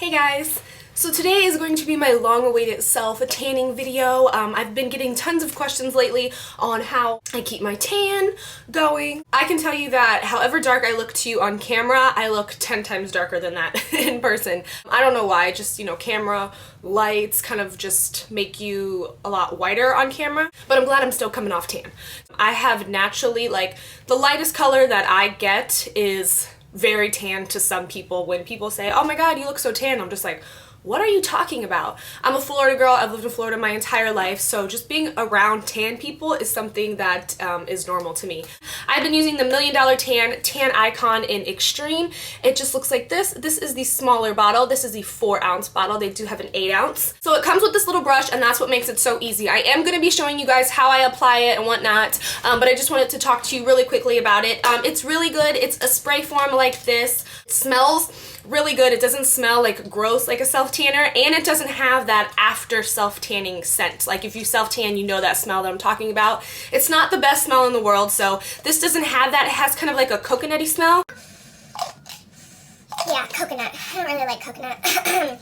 Hey guys! So today is going to be my long-awaited self-tanning video. I've been getting tons of questions lately on how I keep my tan going. I can tell you that however dark I look to you on camera, I look 10 times darker than that in person. I don't know why, just, you know, camera lights kind of just make you a lot whiter on camera, but I'm glad I'm still coming off tan. I have naturally, like, the lightest color that I get is very tan to some people. When people say, oh my god, you look so tan, I'm just like, what are you talking about? I'm a Florida girl. I've lived in Florida my entire life, so just being around tan people is something that is normal to me. I've been using the $1 Million Tan Icon in Extreme. It just looks like this. This is the smaller bottle. This is the 4-ounce bottle. They do have an 8-ounce. So it comes with this little brush, and that's what makes it so easy. I am going to be showing you guys how I apply it and whatnot, but I just wanted to talk to you really quickly about it. It's really good. It's a spray form like this. It smells really good. It doesn't smell like gross like a self-tanner, and it doesn't have that after self-tanning scent. Like if you self-tan, you know that smell that I'm talking about. It's not the best smell in the world, so this doesn't have that. It has kind of like a coconutty smell. Yeah, coconut. I don't really like coconut.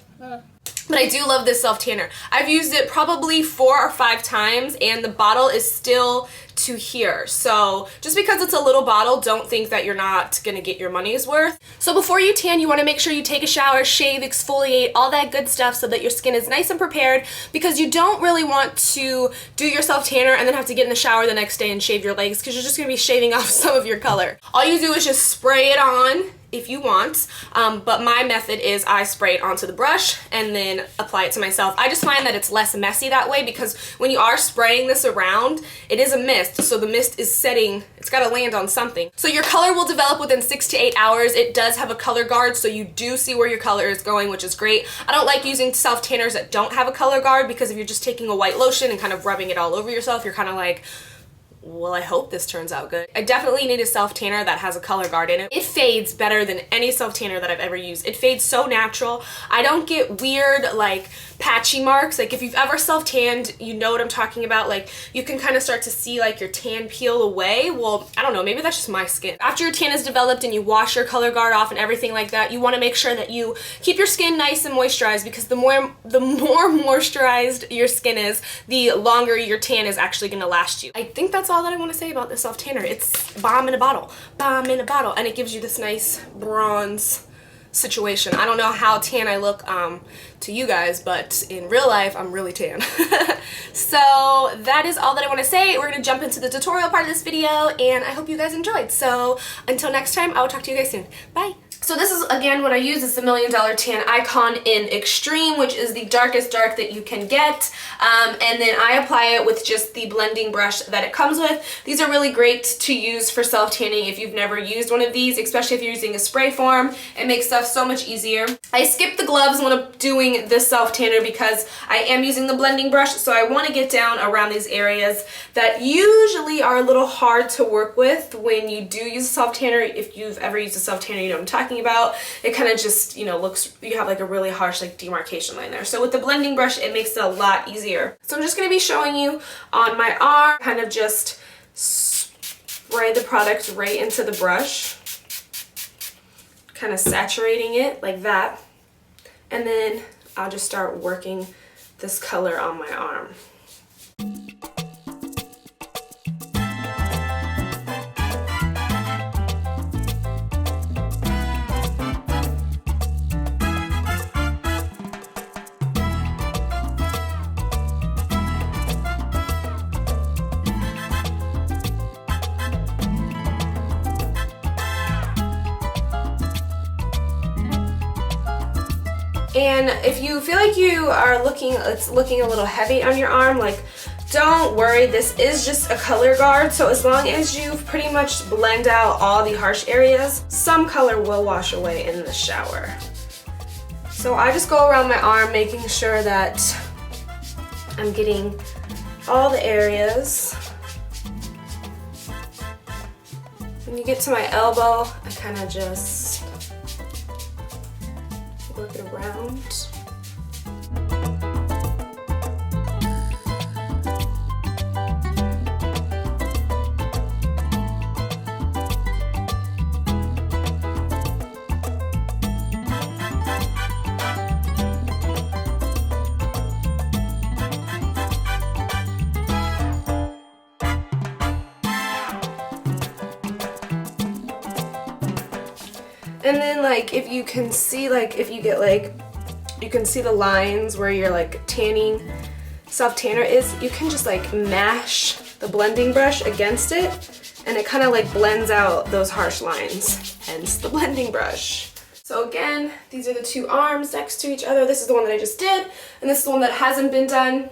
But I do love this self-tanner. I've used it probably 4 or 5 times, and the bottle is still to here. So just because it's a little bottle, don't think that you're not gonna get your money's worth. So before you tan, you wanna make sure you take a shower, shave, exfoliate, all that good stuff so that your skin is nice and prepared, because you don't really want to do your self-tanner and then have to get in the shower the next day and shave your legs, because you're just gonna be shaving off some of your color. All you do is just spray it on if you want, but my method is I spray it onto the brush and then apply it to myself. I just find that it's less messy that way, because when you are spraying this around, it is a mist, so the mist is setting, it's got to land on something. So your color will develop within 6 to 8 hours. It does have a color guard, so you do see where your color is going, which is great. I don't like using self-tanners that don't have a color guard, because if you're just taking a white lotion and kind of rubbing it all over yourself, you're kind of like, well, I hope this turns out good. I definitely need a self-tanner that has a color guard in it. It fades better than any self-tanner that I've ever used. It fades so natural. I don't get weird, like, patchy marks. Like, if you've ever self-tanned, you know what I'm talking about. Like, you can kind of start to see, like, your tan peel away. Well, I don't know, maybe that's just my skin. After your tan is developed and you wash your color guard off and everything like that, you want to make sure that you keep your skin nice and moisturized, because the more moisturized your skin is, the longer your tan is actually going to last you. I think that's all that I want to say about this self-tanner. It's bomb in a bottle. Bomb in a bottle. And it gives you this nice bronze situation. I don't know how tan I look to you guys, but in real life, I'm really tan. So that is all that I want to say. We're going to jump into the tutorial part of this video, and I hope you guys enjoyed. So until next time, I will talk to you guys soon. Bye! So this is, again, what I use is the $1 Million Tan Icon in Extreme, which is the darkest dark that you can get. And then I apply it with just the blending brush that it comes with. These are really great to use for self-tanning if you've never used one of these, especially if you're using a spray form. It makes stuff so much easier. I skip the gloves when I'm doing this self-tanner because I am using the blending brush, so I want to get down around these areas that usually are a little hard to work with when you do use a self-tanner. If you've ever used a self-tanner, you know what I'm talking about. It kind of just, you know, looks, you have like a really harsh like demarcation line there. So with the blending brush, it makes it a lot easier. So I'm just going to be showing you on my arm, kind of just spray the product right into the brush, kind of saturating it like that, and then I'll just start working this color on my arm. And if you feel like you are it's looking a little heavy on your arm, like, don't worry, this is just a color guard, so as long as you pretty much blend out all the harsh areas, some color will wash away in the shower. So I just go around my arm making sure that I'm getting all the areas. When you get to my elbow, I kind of just work it around. And then like if you can see, like if you get like, you can see the lines where your like tanning self tanner is, you can just like mash the blending brush against it and it kind of like blends out those harsh lines, hence the blending brush. So again, these are the two arms next to each other. This is the one that I just did, and this is the one that hasn't been done.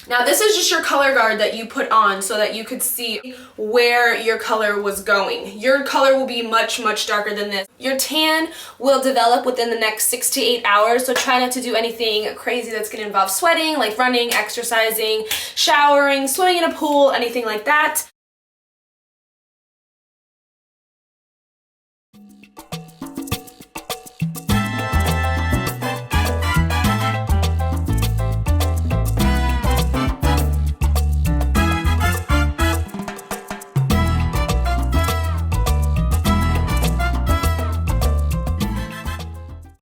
Now this is just your color guard that you put on so that you could see where your color was going. Your color will be much, much darker than this. Your tan will develop within the next 6 to 8 hours, so try not to do anything crazy that's gonna involve sweating, like running, exercising, showering, swimming in a pool, anything like that.